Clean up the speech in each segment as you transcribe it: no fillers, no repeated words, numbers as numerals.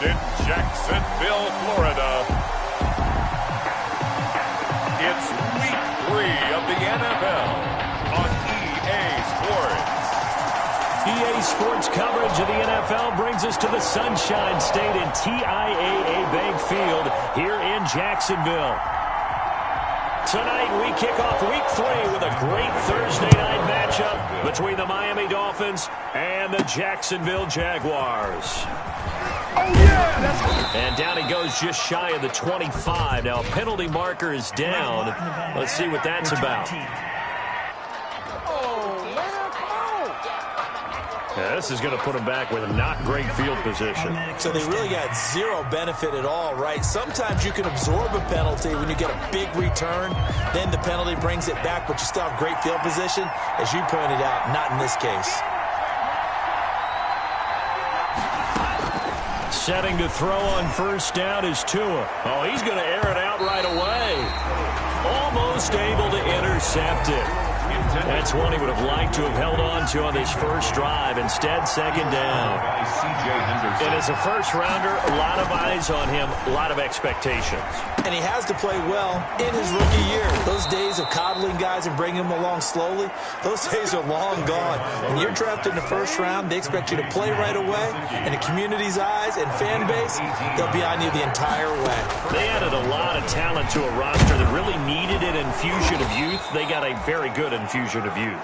in Jacksonville, Florida. It's week 3 of the NFL on EA Sports. EA Sports coverage of the NFL brings us to the Sunshine State in TIAA Bank Field here in Jacksonville. Tonight, we kick off week 3 with a great Thursday night matchup between the Miami Dolphins and the Jacksonville Jaguars. Oh, yeah! That's... And down he goes just shy of the 25. Now, a penalty marker is down. Let's see what that's about. Yeah, this is going to put him back with a not great field position. So they really got zero benefit at all, right? Sometimes you can absorb a penalty when you get a big return. Then the penalty brings it back, but you still have great field position. As you pointed out, not in this case. Setting to throw on first down is Tua. Oh, he's going to air it out right away. Almost able to intercept it. That's one he would have liked to have held on to on this first drive. Instead, second down. And as a first-rounder, a lot of eyes on him, a lot of expectations. And he has to play well in his rookie year. Those days of coddling guys and bringing them along slowly, those days are long gone. When you're drafted in the first round, they expect you to play right away. And the community's eyes and fan base, they'll be on you the entire way. They added a lot of talent to a roster that really needed an infusion of youth. They got a very good infusion of youth.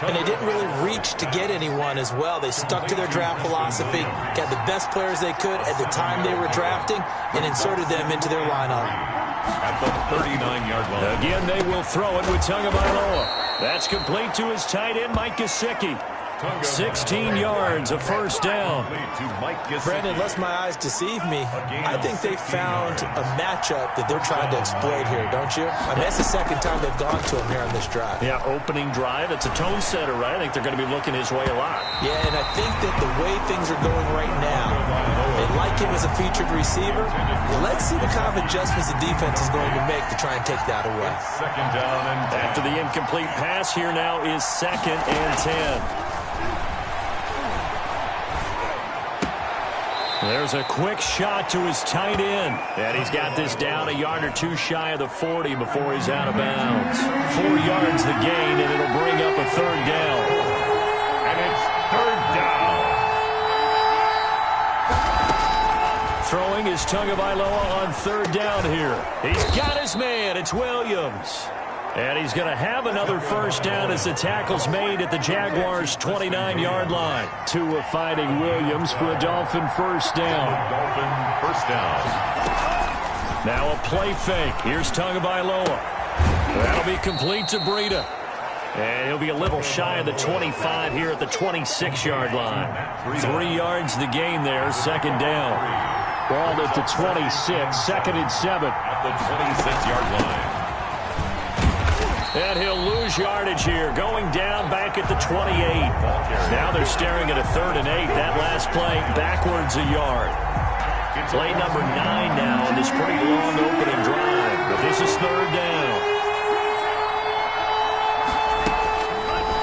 And they didn't really reach to get anyone as well. They stuck to their draft philosophy, got the best players they could at the time they were drafting, and inserted them into their lineup. At the 39-yard line. Again, they will throw it with Tagovailoa. That's complete to his tight end, Mike Gesicki. 16 yards, a first down. Brandon, unless my eyes deceive me, I think they found a matchup that they're trying to exploit here, don't you? I mean, that's the second time they've gone to him here on this drive. Yeah, opening drive. It's a tone setter, right? I think they're going to be looking his way a lot. Yeah, and I think that the way things are going right now, they like him as a featured receiver. Let's see what kind of adjustments the defense is going to make to try and take that away. Second down and after the incomplete pass, here now is 2nd and 10. There's a quick shot to his tight end. And he's got this down a yard or two shy of the 40 before he's out of bounds. 4 yards the gain, and it'll bring up a third down. And it's third down. Throwing is Tagovailoa on third down here. He's got his man. It's Williams. And he's going to have another first down as the tackle's made at the Jaguars' 29-yard line. Tua finding Williams for a Dolphin first down. Dolphin first down. Now a play fake. Here's Tagovailoa. That'll be complete to Breida. And he'll be a little shy of the 25 here at the 26-yard line. 3 yards the gain there, second down. Ball at the 26, 2nd and 7. At the 26-yard line. And he'll lose yardage here, going down back at the 28. Now they're staring at a 3rd and 8. That last play backwards a yard. Play number 9 now on this pretty long opening drive. But this is third down.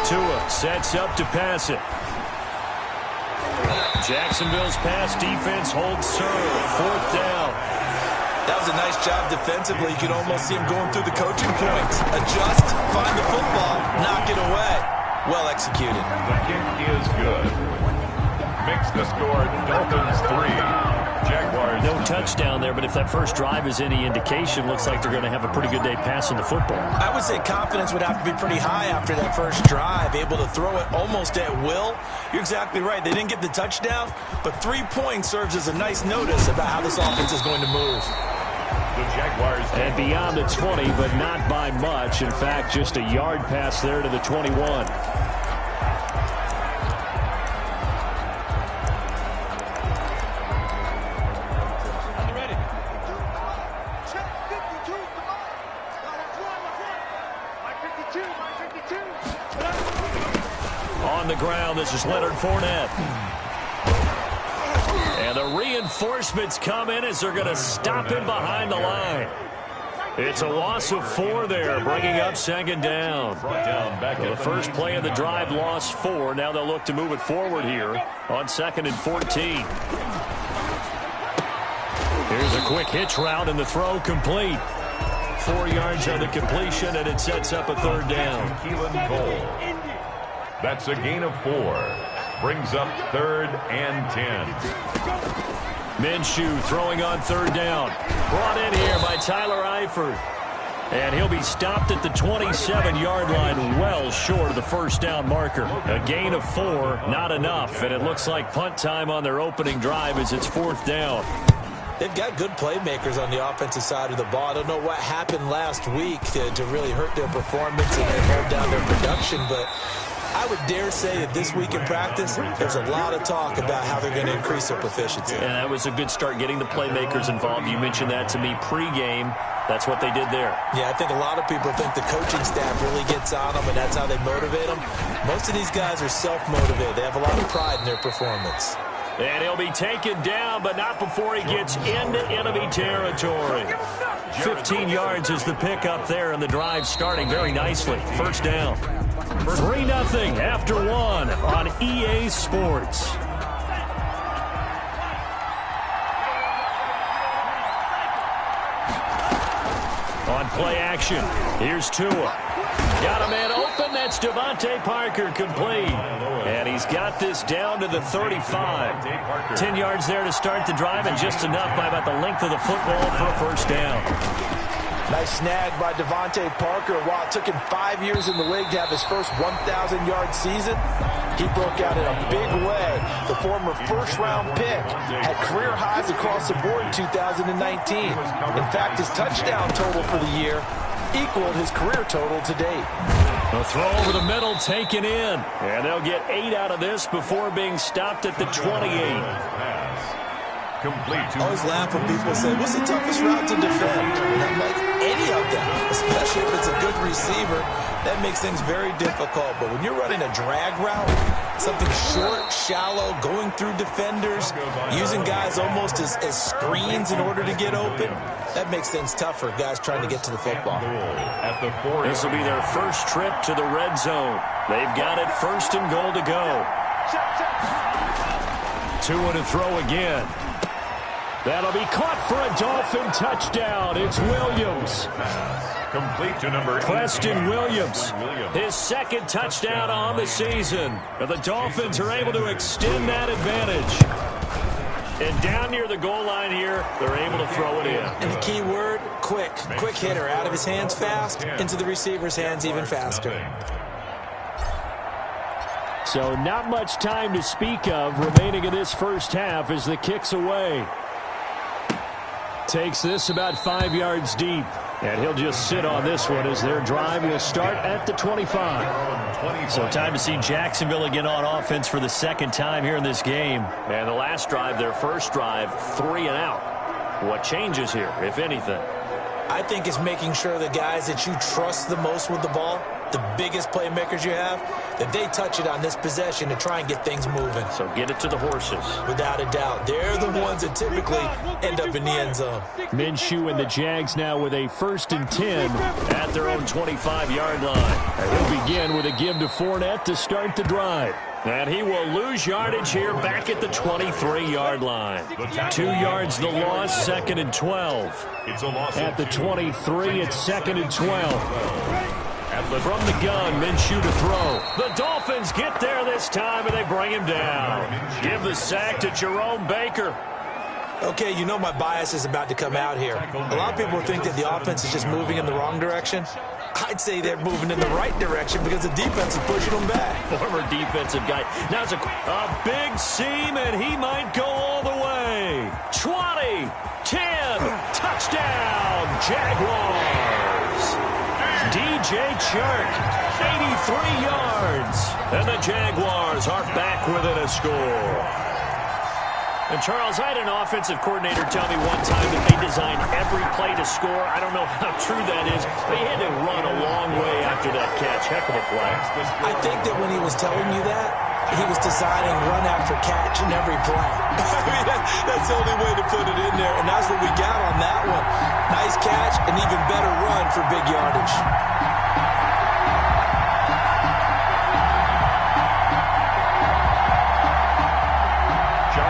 Tua sets up to pass it. Jacksonville's pass defense holds serve. 4th down. That was a nice job defensively. You could almost see him going through the coaching points. Adjust, find the football, knock it away. Well executed. The kick is good. Makes the score Dolphins 3. Jaguars. No touchdown there, but if that first drive is any indication, looks like they're going to have a pretty good day passing the football. I would say confidence would have to be pretty high after that first drive, able to throw it almost at will. You're exactly right. They didn't get the touchdown, but 3 points serves as a nice notice about how this offense is going to move. The Jaguars. And beyond the 20, but not by much. In fact, just a yard pass there to the 21. On the ground, this is Leonard Fournette. And the reinforcements come in as they're going to stop him behind the line. It's a loss of 4 there, bringing up second down. So the first play of the drive lost 4. Now they'll look to move it forward here on 2nd and 14. Here's a quick hitch route, and the throw complete. 4 yards on the completion, and it sets up a third down. Keelan Cole. That's a gain of 4. Brings up 3rd and 10. Minshew throwing on third down. Brought in here by Tyler Eifert. And he'll be stopped at the 27-yard line, well short of the first down marker. A gain of 4, not enough, and it looks like punt time on their opening drive as it's 4th down. They've got good playmakers on the offensive side of the ball. I don't know what happened last week to really hurt their performance and hold down their production, but I would dare say that this week in practice, there's a lot of talk about how they're going to increase their proficiency. And that was a good start, getting the playmakers involved. You mentioned that to me pregame. That's what they did there. Yeah, I think a lot of people think the coaching staff really gets on them, and that's how they motivate them. Most of these guys are self-motivated. They have a lot of pride in their performance. And he'll be taken down, but not before he gets into enemy territory. 15 yards is the pickup there, and the drive starting very nicely. First down. 3-0 after 1 on EA Sports. On play action, here's Tua. Got a man open, that's Devontae Parker, complete. And he's got this down to the 35. 10 yards there to start the drive, and just enough by about the length of the football for a first down. Nice snag by Devontae Parker. While it took him 5 years in the league to have his first 1,000-yard season, he broke out in a big way. The former first-round pick had career highs across the board in 2019. In fact, his touchdown total for the year equaled his career total to date. A throw over the middle taken in. And they'll get 8 out of this before being stopped at the 28. Complete. I always laugh when people say, what's the toughest route to defend? And I'm like, any of them, especially if it's a good receiver. That makes things very difficult. But when you're running a drag route, something short, shallow, going through defenders, using guys almost as screens in order to get open, that makes things tough for guys trying to get to the football. This will be their first trip to the red zone. They've got it, 1st and goal to go. Tua to throw again. That'll be caught for a Dolphin touchdown. It's Williams. Complete to number Preston Williams. His 2nd touchdown on the season. And the Dolphins are able to extend that advantage. And down near the goal line here, they're able to throw it in. And the key word, quick. Quick hitter. Out of his hands fast, into the receiver's hands even faster. So not much time to speak of remaining in this first half as the kick's away. Takes this about 5 yards deep. And he'll just sit on this one as their drive will start at the 25. So time to see Jacksonville again on offense for the 2nd time here in this game. And the last drive, their first drive, 3 and out. What changes here, if anything? I think it's making sure the guys that you trust the most with the ball, the biggest playmakers you have, that they touch it on this possession to try and get things moving. So get it to the horses. Without a doubt. They're the ones that typically end up in the end zone. Minshew and the Jags now with a 1st and 10 at their own 25-yard line. And he'll begin with a give to Fournette to start the drive. And he will lose yardage here back at the 23-yard line. 2 yards the loss, 2nd and 12. At the 23, it's 2nd and 12. From the gun, Minshew to throw. The Dolphins get there this time, and they bring him down. Give the sack to Jerome Baker. Okay, you know my bias is about to come out here. A lot of people think that the offense is just moving in the wrong direction. I'd say they're moving in the right direction because the defense is pushing them back. Former defensive guy. Now it's a big seam, and he might go all the way. 20, 10, touchdown, Jaguars. DJ Chark, 83 yards. And the Jaguars are back within a score. And, Charles, I had an offensive coordinator tell me one time that they designed every play to score. I don't know how true that is, but he had to run a long way after that catch. Heck of a play. I think that when he was telling you that, he was designing run after catch in every play. I mean, that's the only way to put it in there, and that's what we got on that one. Nice catch, an even better run for big yardage.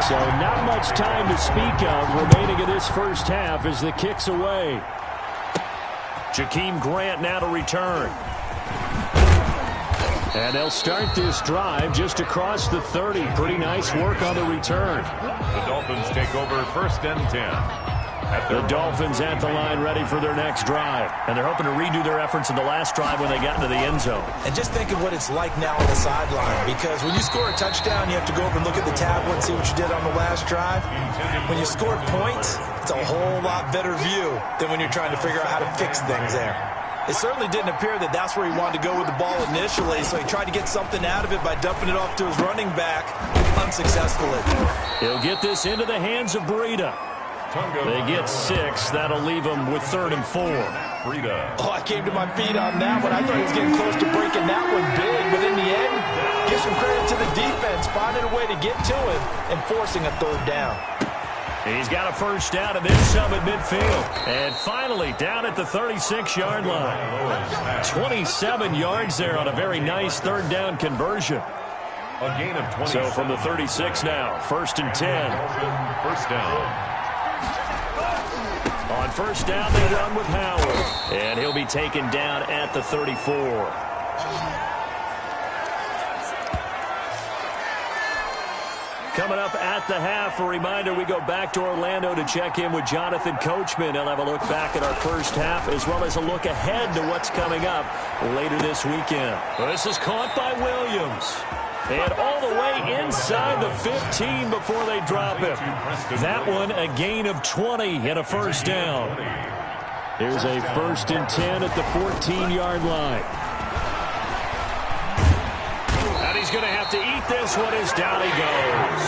So not much time to speak of remaining in this first half as the kick's away. Jakeem Grant now to return. And they'll start this drive just across the 30. Pretty nice work on the return. The Dolphins take over 1st and 10. The Dolphins at the line ready for their next drive. And they're hoping to redo their efforts in the last drive when they got into the end zone. And just think of what it's like now on the sideline. Because when you score a touchdown, you have to go over and look at the tablet and see what you did on the last drive. When you scored points, it's a whole lot better view than when you're trying to figure out how to fix things there. It certainly didn't appear that that's where he wanted to go with the ball initially, so he tried to get something out of it by dumping it off to his running back unsuccessfully. He'll get this into the hands of Breida. They get 6. That'll leave them with 3rd and 4. Oh, I came to my feet on that one. I thought he was getting close to breaking that one big, but in the end, give some credit to the defense, finding a way to get to him and forcing a 3rd down. He's got a first down and then some at midfield. And finally down at the 36-yard line. 27 yards there on a very nice 3rd down conversion. A gain of 20. So from the 36 now, 1st and 10. First down. On first down, they run with Howard. And he'll be taken down at the 34. Coming up at the half, a reminder, we go back to Orlando to check in with Jonathan Coachman. He'll have a look back at our first half as well as a look ahead to what's coming up later this weekend. Well, this is caught by Williams. And all the way inside the 15 before they drop him. That one a gain of 20 and a first down. Here's a 1st and 10 at the 14-yard line. And he's going to have to eat this one as down he goes.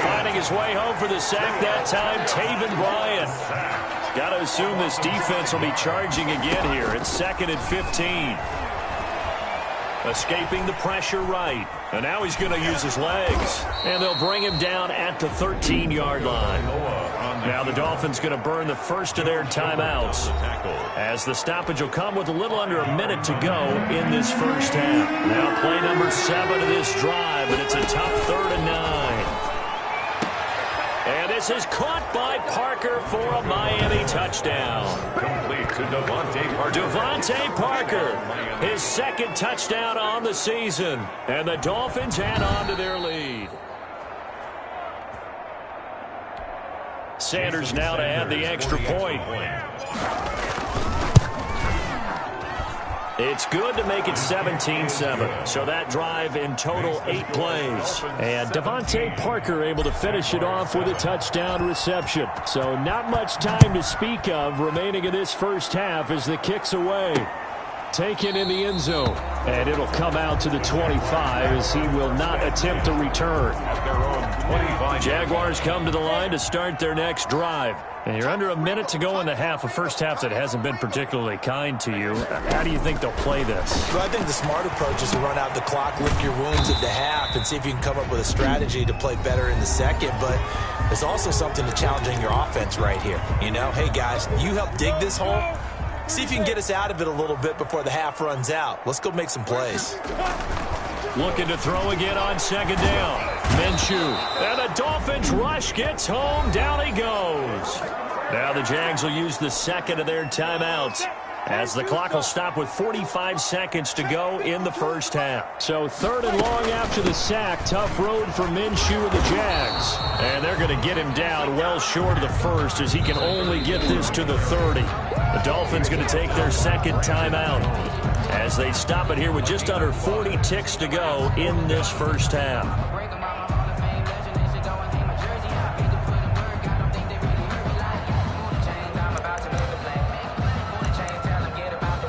Finding his way home for the sack that time, Taven Bryan. Got to assume this defense will be charging again here. It's 2nd and 15. Escaping the pressure right. And now he's going to use his legs. And they'll bring him down at the 13-yard line. Now the Dolphins going to burn the first of their timeouts as the stoppage will come with a little under a minute to go in this first half. Now play number 7 of this drive, but it's a tough 3rd and 9. And this is caught by Parker for a Miami touchdown. Complete to Devontae Parker. Devontae Parker, his 2nd touchdown on the season. And the Dolphins add on to their lead. Sanders now to add the extra point. It's good to make it 17-7. So that drive in total 8 plays. And Devontae Parker able to finish it off with a touchdown reception. So not much time to speak of remaining in this first half as the kick's away. Taken in the end zone. And it'll come out to the 25 as he will not attempt to return. At their own 25. Jaguars come to the line to start their next drive. And you're under a minute to go in the half, a first half that hasn't been particularly kind to you. How do you think they'll play this? Well, I think the smart approach is to run out the clock, lick your wounds at the half, and see if you can come up with a strategy to play better in the second. But there's also something to challenging your offense right here. You know, hey, guys, you help dig this hole. See if you can get us out of it a little bit before the half runs out. Let's go make some plays. Looking to throw again on 2nd down. Minshew. And the Dolphins rush gets home. Down he goes. Now the Jags will use the 2nd of their timeouts as the clock will stop with 45 seconds to go in the first half. So 3rd and long after the sack. Tough road for Minshew and the Jags. And they're going to get him down well short of the 1st as he can only get this to the 30. The Dolphins going to take their 2nd timeout as they stop it here with just under 40 ticks to go in this first half.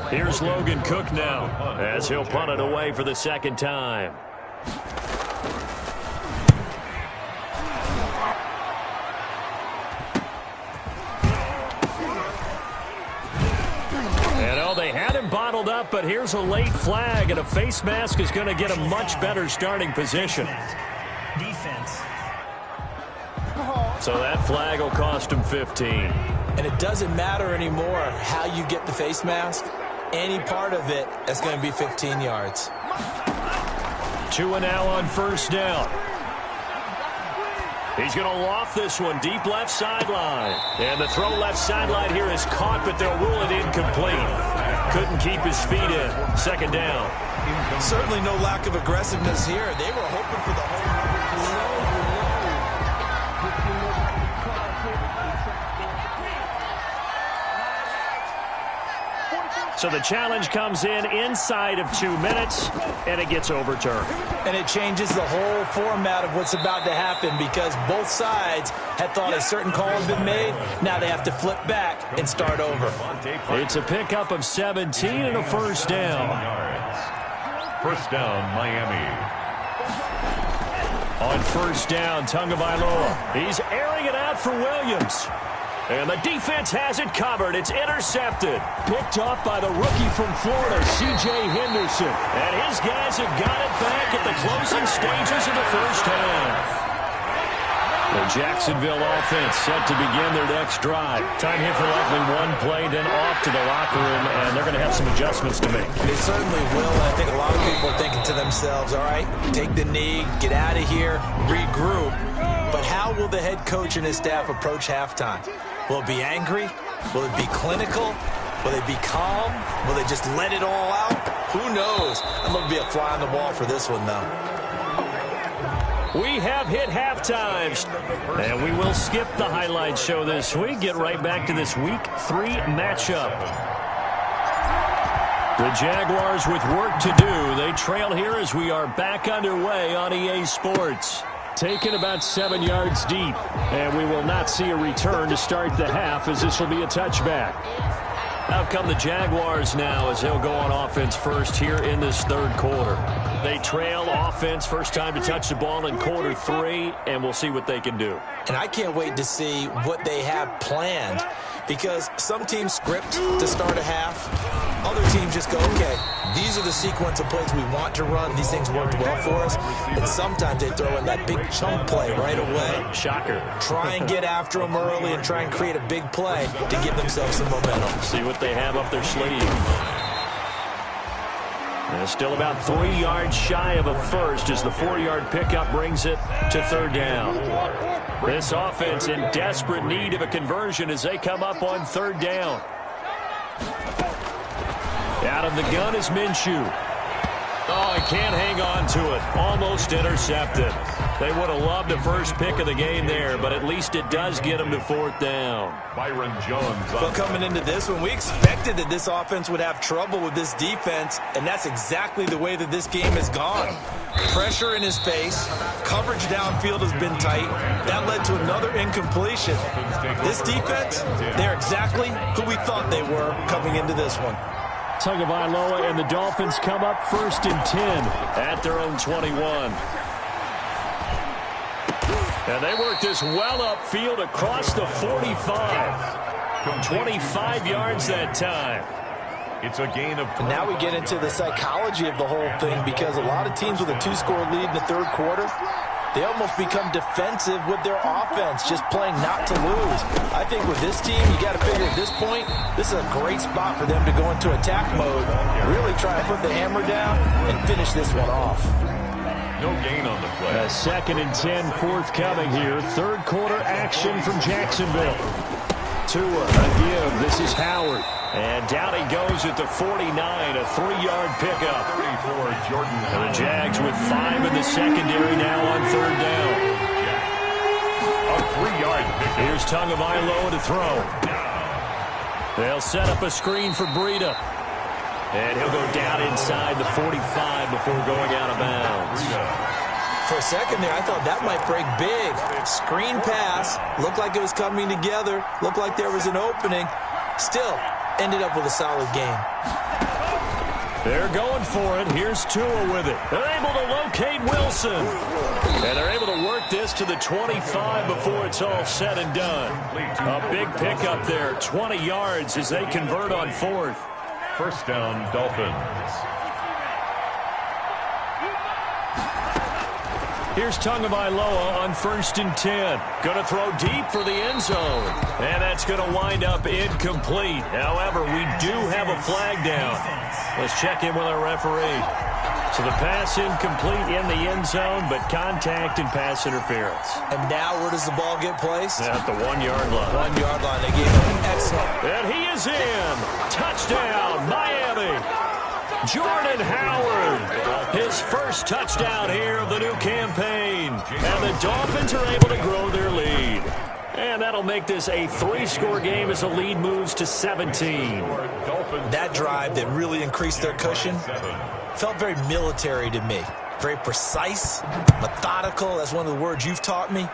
Here's Logan Cook now as he'll punt it away for the 2nd time. They had him bottled up, but here's a late flag, and a face mask is going to get a much better starting position. Defense. So that flag will cost him 15. And it doesn't matter anymore how you get the face mask. Any part of it is going to be 15 yards. 2 and now on first down. He's going to loft this one deep left sideline. And the throw left sideline here is caught, but they'll rule it incomplete. Couldn't keep his feet in. Second down. Certainly no lack of aggressiveness here. They were hoping for the home. So the challenge comes in inside of 2 minutes, and it gets overturned. And it changes the whole format of what's about to happen because both sides had thought a certain call had been made. Now they have to flip back and start over. It's a pickup of 17 and a first down. First down, Miami. On first down, Tagovailoa. He's airing it out for Williams. And the defense has it covered. It's intercepted. Picked off by the rookie from Florida, C.J. Henderson. And his guys have got it back at the closing stages of the first half. The Jacksonville offense set to begin their next drive. Time here for likely one play, then off to the locker room, and they're going to have some adjustments to make. They certainly will. I think a lot of people are thinking to themselves, all right, take the knee, get out of here, regroup. But how will the head coach and his staff approach halftime? Will it be angry? Will it be clinical? Will they be calm? Will they just let it all out? Who knows? I'd love to be a fly on the wall for this one, though. We have hit halftime, and we will skip the highlight show this week. Get right back to this Week 3 matchup. The Jaguars with work to do. They trail here as we are back underway on EA Sports. Taken about 7 yards deep, and we will not see a return to start the half as this will be a touchback. Out come the Jaguars now as they'll go on offense first here in this third quarter. They trail offense first time to touch the ball in quarter 3, and we'll see what they can do. And I can't wait to see what they have planned because some teams script to start a half. Other teams just go, okay, these are the sequence of plays we want to run. These things worked well for us. And sometimes they throw in that big chunk play right away. Shocker. Try and get after them early and try and create a big play to give themselves some momentum. See what they have up their sleeve. And still about 3 yards shy of a first as the 4-yard pickup brings it to third down. This offense in desperate need of a conversion as they come up on third down. Out of the gun is Minshew. Oh, he can't hang on to it. Almost intercepted. They would have loved the first pick of the game there, but at least it does get them to fourth down. Byron Jones. Well, coming into this one, we expected that this offense would have trouble with this defense, and that's exactly the way that this game has gone. Pressure in his face. Coverage downfield has been tight. That led to another incompletion. This defense, they're exactly who we thought they were coming into this one. Tagovailoa and the Dolphins come up first and 10 at their own 21. And they work this well upfield across the 45. From 25 yards that time. It's a gain of 12. Now we get into the psychology of the whole thing because a lot of teams with a 2-score lead in the third quarter, they almost become defensive with their offense, just playing not to lose. I think with this team, you got to figure at this point, this is a great spot for them to go into attack mode, really try to put the hammer down and finish this one off. No gain on the play. A 2nd and 10 forthcoming here. Third quarter action from Jacksonville. Tua, a give. This is Howard. And down he goes at the 49, a 3-yard pickup. 34, Jordan. And the Jags with 5 in the secondary now on third down. A 3-yard pickup. Here's Tagovailoa to throw. They'll set up a screen for Breida. And he'll go down inside the 45 before going out of bounds. For a second there, I thought that might break big. Screen pass. Looked like it was coming together. Looked like there was an opening. Still, ended up with a solid game. They're going for it. Here's Tua with it. They're able to locate Wilson. And they're able to work this to the 25 before it's all said and done. A big pickup there, 20 yards as they convert on fourth. First down, Dolphins. Here's Tagovailoa on 1st and 10. Going to throw deep for the end zone. And that's going to wind up incomplete. However, we do have a flag down. Let's check in with our referee. So the pass incomplete in the end zone, but contact and pass interference. And now where does the ball get placed? At the 1-yard line. 1-yard line. They gave him an excellent. And he is in. Touchdown, Miami. Jordan Howard, his first touchdown here of the new campaign. And the Dolphins are able to grow their lead. And that'll make this a 3-score game as the lead moves to 17. That drive that really increased their cushion felt very military to me. Very precise, methodical. That's one of the words you've taught me.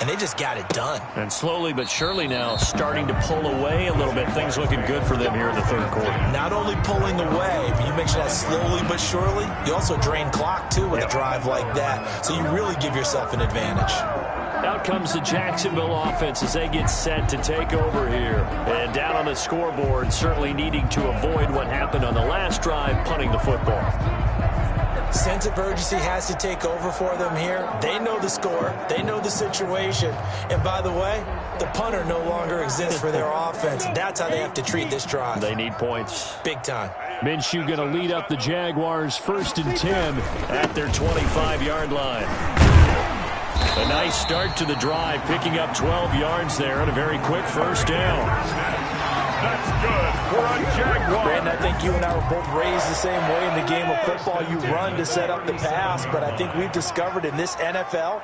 And they just got it done. And slowly but surely now starting to pull away a little bit. Things looking good for them here in the third quarter. Not only pulling away, but you mentioned that slowly but surely. You also drain clock, too, with a drive like that. So you really give yourself an advantage. Out comes the Jacksonville offense as they get set to take over here. And down on the scoreboard, certainly needing to avoid what happened on the last drive, punting the football. Sense of urgency has to take over for them here. They know the score. They know the situation. And by the way, the punter no longer exists for their offense. That's how they have to treat this drive. They need points. Big time. Minshew going to lead up the Jaguars 1st and 10 at their 25-yard line. A nice start to the drive, picking up 12 yards there and a very quick first down. That's good for a Jaguar. Brandon, I think you and I were both raised the same way in the game of football. You run to set up the pass, but I think we've discovered in this NFL,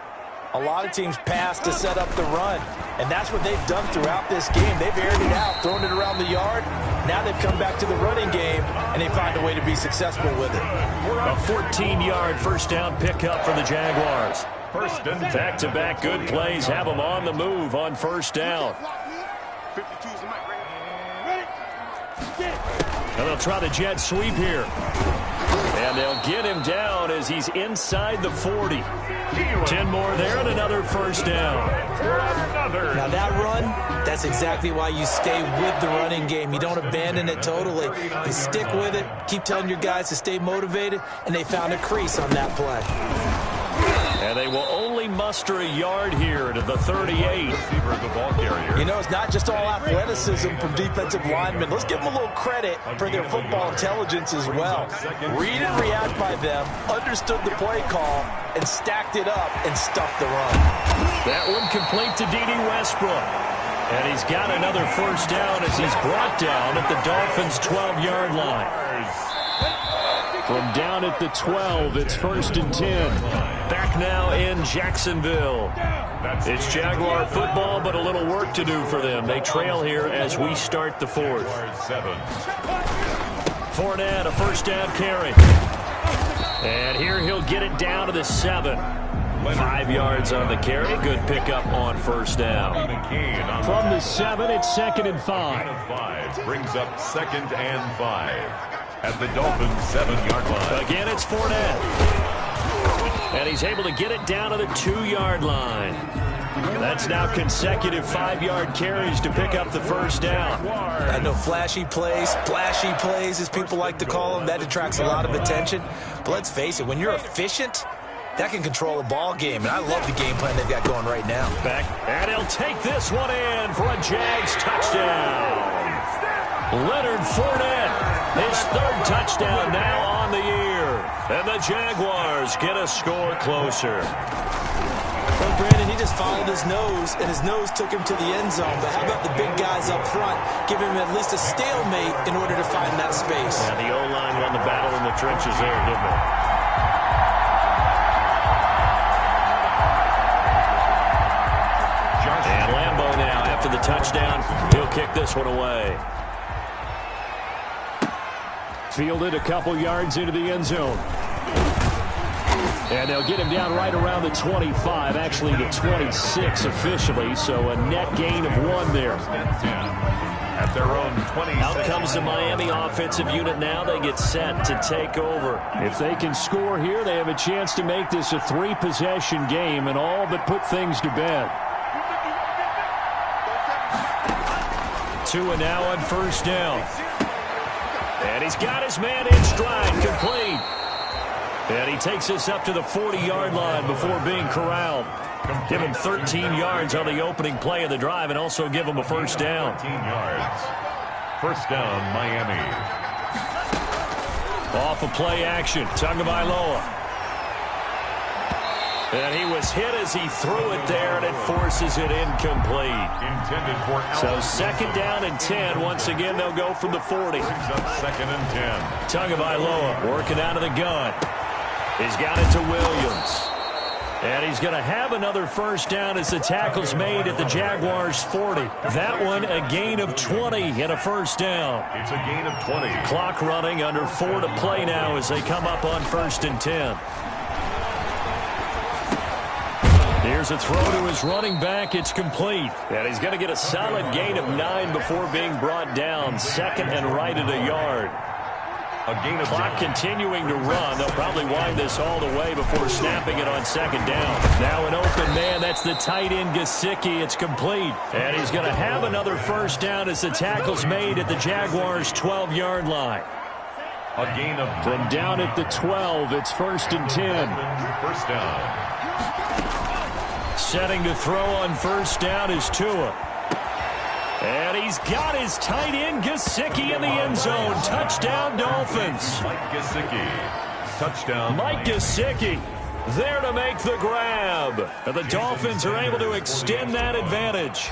a lot of teams pass to set up the run. And that's what they've done throughout this game. They've aired it out, thrown it around the yard. Now they've come back to the running game, and they find a way to be successful with it. A 14-yard first down pickup for the Jaguars. First and back-to-back good plays have them on the move on first down. And they'll try the jet sweep here. And they'll get him down as he's inside the 40. 10 more there and another first down. Now that run, that's exactly why you stay with the running game. You don't abandon it totally. You stick with it, keep telling your guys to stay motivated, and they found a crease on that play. And they will only muster a yard here to the 38. The ball carrier. You know, it's not just all athleticism from defensive linemen. Let's give them a little credit for their football intelligence as well. Read and react by them, understood the play call, and stacked it up and stuffed the run. That one complete to D.D. Westbrook. And he's got another first down as he's brought down at the Dolphins' 12-yard line. From down at the 12, it's 1st and 10. Back now in Jacksonville. It's Jaguar football, but a little work to do for them. They trail here as we start the 4th. Fournette, a first down carry. And here he'll get it down to the 7. 5 yards on the carry. Good pickup on first down. From the 7, it's 2nd and 5. Brings up 2nd and 5. At the Dolphins' 7-yard line. Again, it's Fournette. And he's able to get it down to the 2-yard line. That's now consecutive 5-yard carries to pick up the first down. I know flashy plays, splashy plays, as people like to call them, that attracts a lot of attention. But let's face it, when you're efficient, that can control a ball game. And I love the game plan they've got going right now. Back, and he'll take this one in for a Jags touchdown. Leonard Fournette, his 3rd touchdown now on the year. And the Jaguars get a score closer. Well, Brandon, he just followed his nose, and his nose took him to the end zone. But how about the big guys up front? Give him at least a stalemate in order to find that space. Yeah, the O-line won the battle in the trenches there, didn't it? And Lambeau now, after the touchdown, he'll kick this one away. Fielded a couple yards into the end zone. And they'll get him down right around the 25, actually the 26 officially, so a net gain of 1 there. At their own 20. Out comes the Miami offensive unit now. They get set to take over. If they can score here, they have a chance to make this a 3-possession game and all but put things to bed. 2 and now on first down. And he's got his man in stride, complete. And he takes us up to the 40-yard line before being corralled. Give him 13 yards on the opening play of the drive and also give him a first down. 13 yards. First down, Miami. Off of play action, Tagovailoa. And he was hit as he threw it there, and it forces it incomplete. Intended for so second down and 10. Once again, they'll go from the 40. Brings up second and 10. Tagovailoa working out of the gun. He's got it to Williams. And he's going to have another first down as the tackle's made at the Jaguars' 40. That one a gain of 20 and a first down. It's a gain of 20. Clock running, under 4 to play now as they come up on first and 10. Here's a throw to his running back. It's complete. And he's going to get a solid gain of 9 before being brought down. Second and right at a yard. A gain of clock continuing to run. They'll probably wind this all the way before snapping it on second down. Now an open man. That's the tight end, Gesicki. It's complete. And he's going to have another first down as the tackle's made at the Jaguars' 12-yard line. A gain of from down at the 12. It's first and 10. First down. Setting to throw on first down is Tua. And he's got his tight end, Gesicki, in the end zone. Touchdown, Dolphins. Mike Gesicki. Touchdown. Mike Gesicki there to make the grab. And the Dolphins are able to extend that advantage.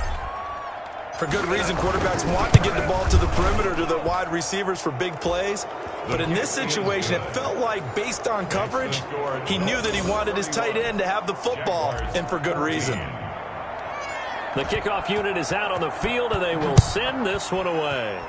For good reason, quarterbacks want to get the ball to the perimeter to the wide receivers for big plays. But in this situation, it felt like, based on coverage, he knew that he wanted his tight end to have the football, and for good reason. The kickoff unit is out on the field, and they will send this one away.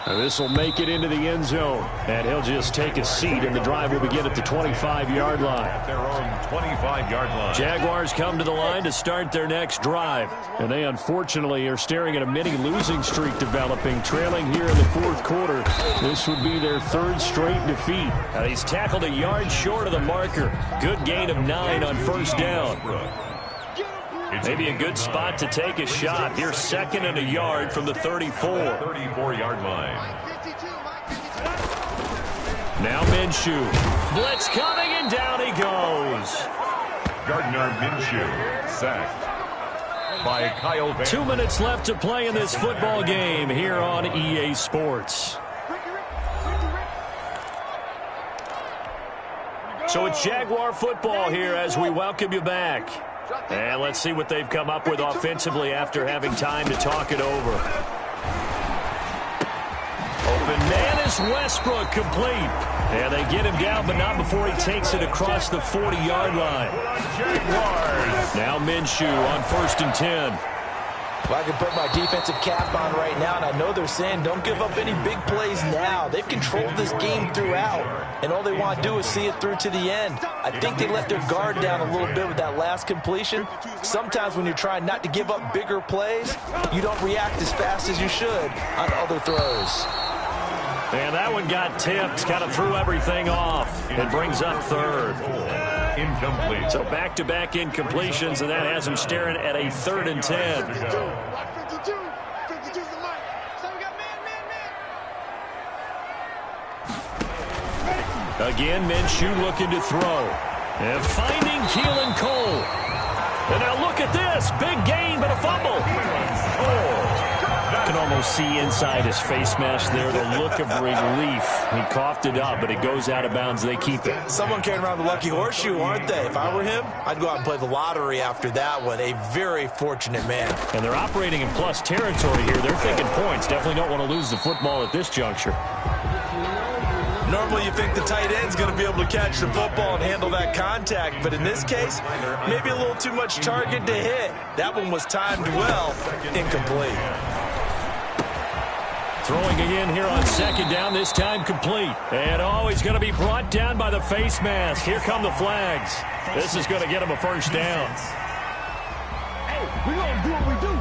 This will make it into the end zone. And he'll just take a seat, and the drive will begin at the 25-yard line. At their own 25-yard line. Jaguars come to the line to start their next drive. And they, unfortunately, are staring at a mini losing streak developing, trailing here in the fourth quarter. This would be their third straight defeat. And he's tackled a yard short of the marker. Good gain of 9 on first down. Maybe a good spot to take a shot. Here's second and a yard from the 34. 34-yard line. Now Minshew. Blitz coming, and down he goes. Gardner Minshew sacked by Kyle Van. 2 minutes left to play in this football game here on EA Sports. So it's Jaguar football here as we welcome you back. And let's see what they've come up with offensively after having time to talk it over. Open man is Westbrook, complete. And they get him down, but not before he takes it across the 40-yard line. Jaguars. Now Minshew on first and 10. Well, I can put my defensive cap on right now, and I know they're saying don't give up any big plays now. They've controlled this game throughout, and all they want to do is see it through to the end. I think they let their guard down a little bit with that last completion. Sometimes when you're trying not to give up bigger plays, you don't react as fast as you should on other throws. And that one got tipped, kind of threw everything off. It brings up third. Incomplete. So back-to-back incompletions, and that has him staring at a 3rd and 10. Again, Minshew looking to throw. And finding Keelan Cole. And now look at this. Big gain, but a fumble. You can almost see inside his face mask there the look of relief. He coughed it up, but it goes out of bounds. They keep it. Someone carrying around the lucky horseshoe, aren't they? If I were him, I'd go out and play the lottery after that one. A very fortunate man. And they're operating in plus territory here. They're thinking points. Definitely don't want to lose the football at this juncture. Normally you think the tight end's going to be able to catch the football and handle that contact, but in this case, maybe a little too much target to hit. That one was timed well. Incomplete. Throwing again here on second down, this time complete. And he's going to be brought down by the face mask. Here come the flags. This is going to get him a first down. Hey, we're going to do what we do.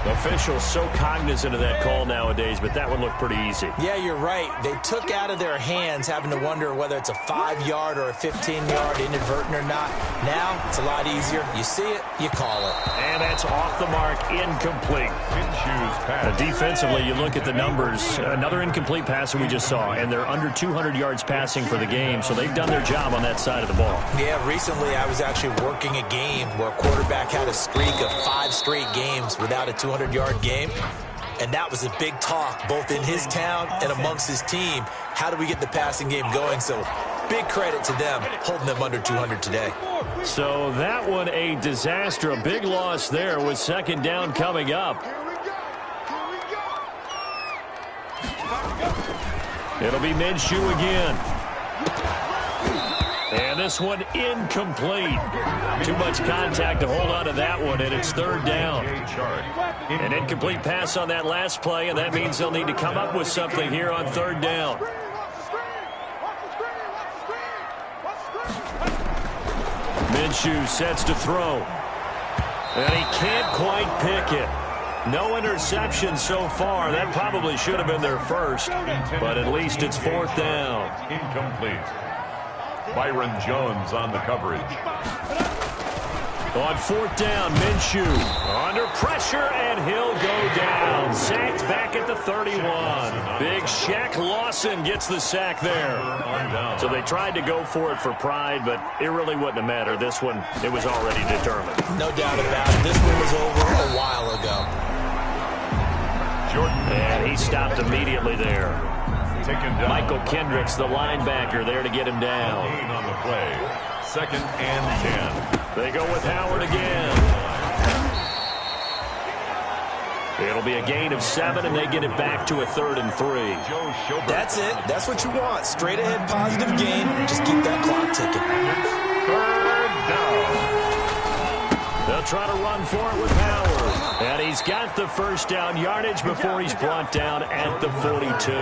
Officials so cognizant of that call nowadays, but that one looked pretty easy. Yeah, you're right. They took out of their hands having to wonder whether it's a 5-yard or a 15-yard inadvertent or not. Now, it's a lot easier. You see it, you call it. And that's off the mark, incomplete. Defensively, you look at the numbers. Another incomplete pass that we just saw, and they're under 200 yards passing for the game, so they've done their job on that side of the ball. Yeah, recently I was actually working a game where a quarterback had a streak of 5 straight games without a 200-yard game. And that was a big talk, both in his town and amongst his team. How do we get the passing game going? So big credit to them, holding them under 200 today. So that one a disaster, a big loss there with second down coming up. It'll be Minshew again. And this one incomplete. Too much contact to hold on to that one, and it's third down. An incomplete pass on that last play, and that means they'll need to come up with something here on third down. Minshew sets to throw. And he can't quite pick it. No interception so far. That probably should have been their first, but at least it's fourth down. Incomplete. Byron Jones on the coverage. On fourth down, Minshew under pressure, and he'll go down. Sacked back at the 31. Big Shaq Lawson gets the sack there. So they tried to go for it for pride, but it really wouldn't have mattered. This one, it was already determined. No doubt about it. This one was over a while ago. And he stopped immediately there. Michael Kendricks, the linebacker, there to get him down. On the play. 2nd and 10. They go with Howard again. It'll be a gain of 7, and they get it back to a 3rd and 3. That's it. That's what you want. Straight ahead positive gain. Just keep that clock ticking. Third down. They'll try to run for it with Howard. And he's got the first down yardage before he's brought down at the 42.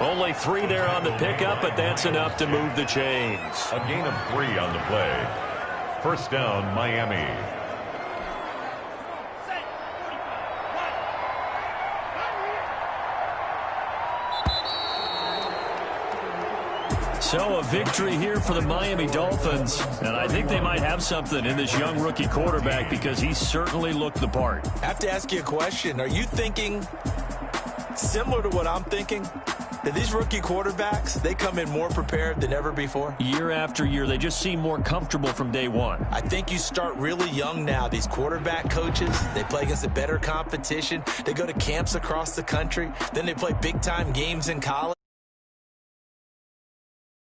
Only 3 there on the pickup, but that's enough to move the chains. A gain of 3 on the play. First down, Miami. So a victory here for the Miami Dolphins, and I think they might have something in this young rookie quarterback because he certainly looked the part. I have to ask you a question. Are you thinking similar to what I'm thinking? That these rookie quarterbacks, they come in more prepared than ever before? Year after year, they just seem more comfortable from day one. I think you start really young now. These quarterback coaches, they play against a better competition. They go to camps across the country. Then they play big-time games in college.